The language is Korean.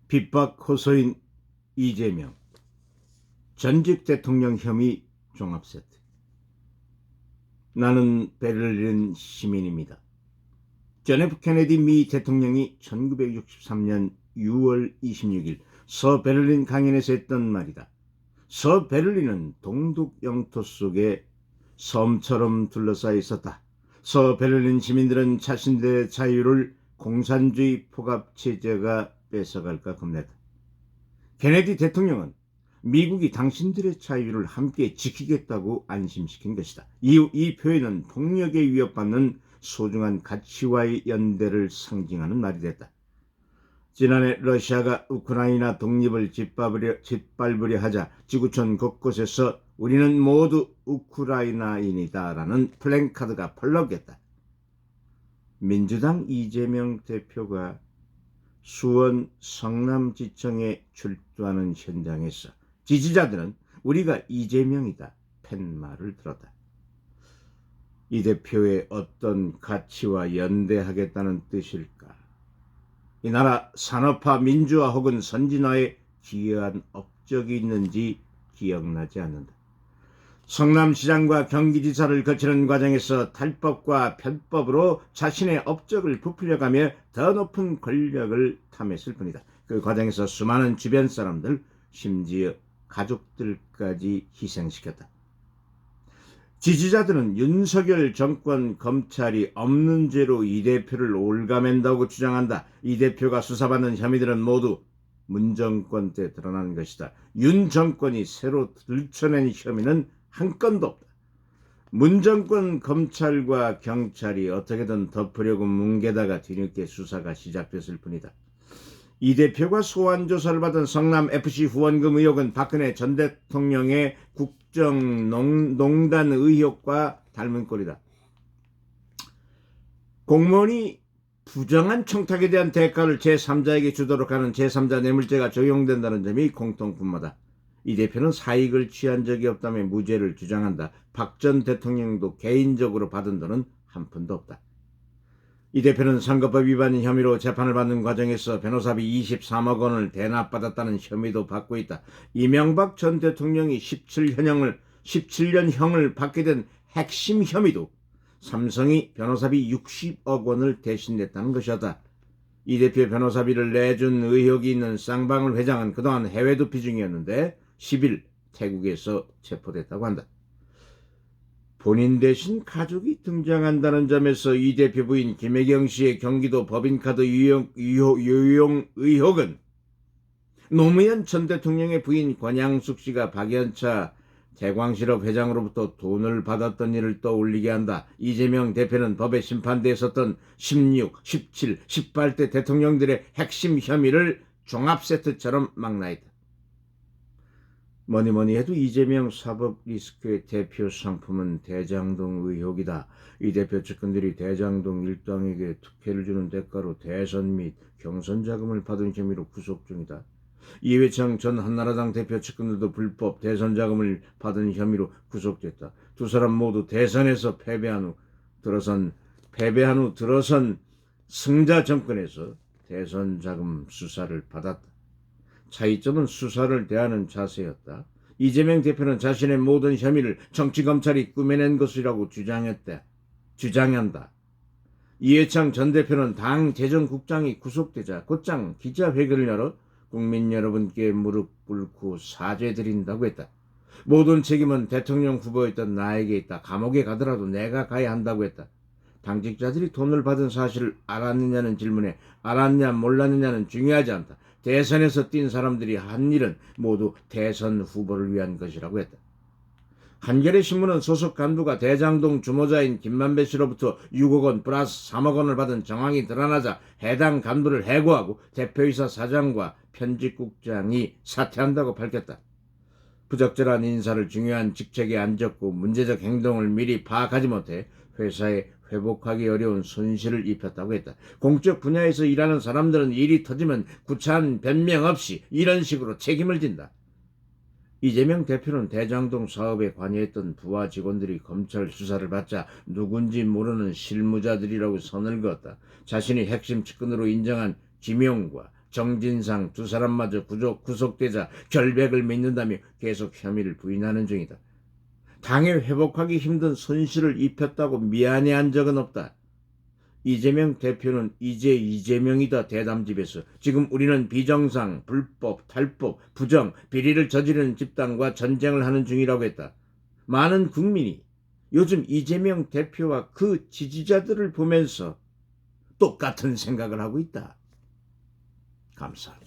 핍박 호소인 이재명, 전직 대통령 혐의 종합세트. 나는 베를린 시민입니다. 존 F 케네디 미 대통령이 1963년 6월 26일 서베를린 강연에서 했던 말이다. 서베를린은 동독 영토 속에 섬처럼 둘러싸여 있었다. 서베를린 시민들은 자신들의 자유를 공산주의 포갑체제가 뺏어갈까 겁냈다. 케네디 대통령은 미국이 당신들의 자유를 함께 지키겠다고 안심시킨 것이다. 이후 이 표현은 폭력에 위협받는 소중한 가치와의 연대를 상징하는 말이 됐다. 지난해 러시아가 우크라이나 독립을 짓밟으려 하자 지구촌 곳곳에서 우리는 모두 우크라이나인이다라는 플랜카드가 펄럭였다. 민주당 이재명 대표가 수원 성남지청에 출두하는 현장에서 지지자들은 우리가 이재명이다 팻말을 들었다. 이 대표의 어떤 가치와 연대하겠다는 뜻일까? 이 나라 산업화, 민주화 혹은 선진화에 기여한 업적이 있는지 기억나지 않는다. 성남시장과 경기지사를 거치는 과정에서 탈법과 편법으로 자신의 업적을 부풀려가며 더 높은 권력을 탐했을 뿐이다. 그 과정에서 수많은 주변 사람들, 심지어 가족들까지 희생시켰다. 지지자들은 윤석열 정권 검찰이 없는 죄로 이 대표를 올가맨다고 주장한다. 이 대표가 수사받는 혐의들은 모두 문 정권 때 드러난 것이다. 윤 정권이 새로 들춰낸 혐의는 한 건도 없다. 문 정권 검찰과 경찰이 어떻게든 덮으려고 뭉개다가 뒤늦게 수사가 시작됐을 뿐이다. 이 대표가 소환조사를 받은 성남FC 후원금 의혹은 박근혜 전 대통령의 국정농단 의혹과 닮은 꼴이다. 공무원이 부정한 청탁에 대한 대가를 제3자에게 주도록 하는 제3자 뇌물죄가 적용된다는 점이 공통분모다. 이 대표는 사익을 취한 적이 없다며 무죄를 주장한다. 박 전 대통령도 개인적으로 받은 돈은 한 푼도 없다. 이 대표는 선거법 위반 혐의로 재판을 받는 과정에서 변호사비 23억 원을 대납받았다는 혐의도 받고 있다. 이명박 전 대통령이 17년형을 받게 된 핵심 혐의도 삼성이 변호사비 60억 원을 대신냈다는 것이었다. 이 대표 변호사비를 내준 의혹이 있는 쌍방울 회장은 그동안 해외 도피 중이었는데 10일 태국에서 체포됐다고 한다. 본인 대신 가족이 등장한다는 점에서 이 대표 부인 김혜경 씨의 경기도 법인카드 유용 의혹은 노무현 전 대통령의 부인 권양숙 씨가 박연차 대광실업 회장으로부터 돈을 받았던 일을 떠올리게 한다. 이재명 대표는 법에 심판대에 섰던 16, 17, 18대 대통령들의 핵심 혐의를 종합세트처럼 망라했다. 뭐니 해도 이재명 사법 리스크의 대표 상품은 대장동 의혹이다. 이 대표 측근들이 대장동 일당에게 특혜를 주는 대가로 대선 및 경선 자금을 받은 혐의로 구속 중이다. 이회창 전 한나라당 대표 측근들도 불법 대선 자금을 받은 혐의로 구속됐다. 두 사람 모두 대선에서 패배한 후 들어선 승자 정권에서 대선 자금 수사를 받았다. 차이점은 수사를 대하는 자세였다. 이재명 대표는 자신의 모든 혐의를 정치검찰이 꾸며낸 것이라고 주장한다. 이회창 전 대표는 당 재정국장이 구속되자 곧장 기자회견을 열어 국민 여러분께 무릎 꿇고 사죄드린다고 했다. 모든 책임은 대통령 후보였던 나에게 있다. 감옥에 가더라도 내가 가야 한다고 했다. 당직자들이 돈을 받은 사실을 알았느냐는 질문에 알았냐 몰랐느냐는 중요하지 않다. 대선에서 뛴 사람들이 한 일은 모두 대선 후보를 위한 것이라고 했다. 한겨레 신문은 소속 간부가 대장동 주모자인 김만배 씨로부터 6억 원 플러스 3억 원을 받은 정황이 드러나자 해당 간부를 해고하고 대표이사 사장과 편집국장이 사퇴한다고 밝혔다. 부적절한 인사를 중요한 직책에 앉았고 문제적 행동을 미리 파악하지 못해 회사에 회복하기 어려운 손실을 입혔다고 했다. 공적 분야에서 일하는 사람들은 일이 터지면 구차한 변명 없이 이런 식으로 책임을 진다. 이재명 대표는 대장동 사업에 관여했던 부하 직원들이 검찰 수사를 받자 누군지 모르는 실무자들이라고 선을 그었다. 자신이 핵심 측근으로 인정한 김용과 정진상 두 사람마저 구속되자 결백을 맺는다며 계속 혐의를 부인하는 중이다. 당에 회복하기 힘든 손실을 입혔다고 미안해한 적은 없다. 이재명 대표는 이제 이재명이다 대담집에서 지금 우리는 비정상, 불법, 탈법, 부정, 비리를 저지르는 집단과 전쟁을 하는 중이라고 했다. 많은 국민이 요즘 이재명 대표와 그 지지자들을 보면서 똑같은 생각을 하고 있다. 감사합니다.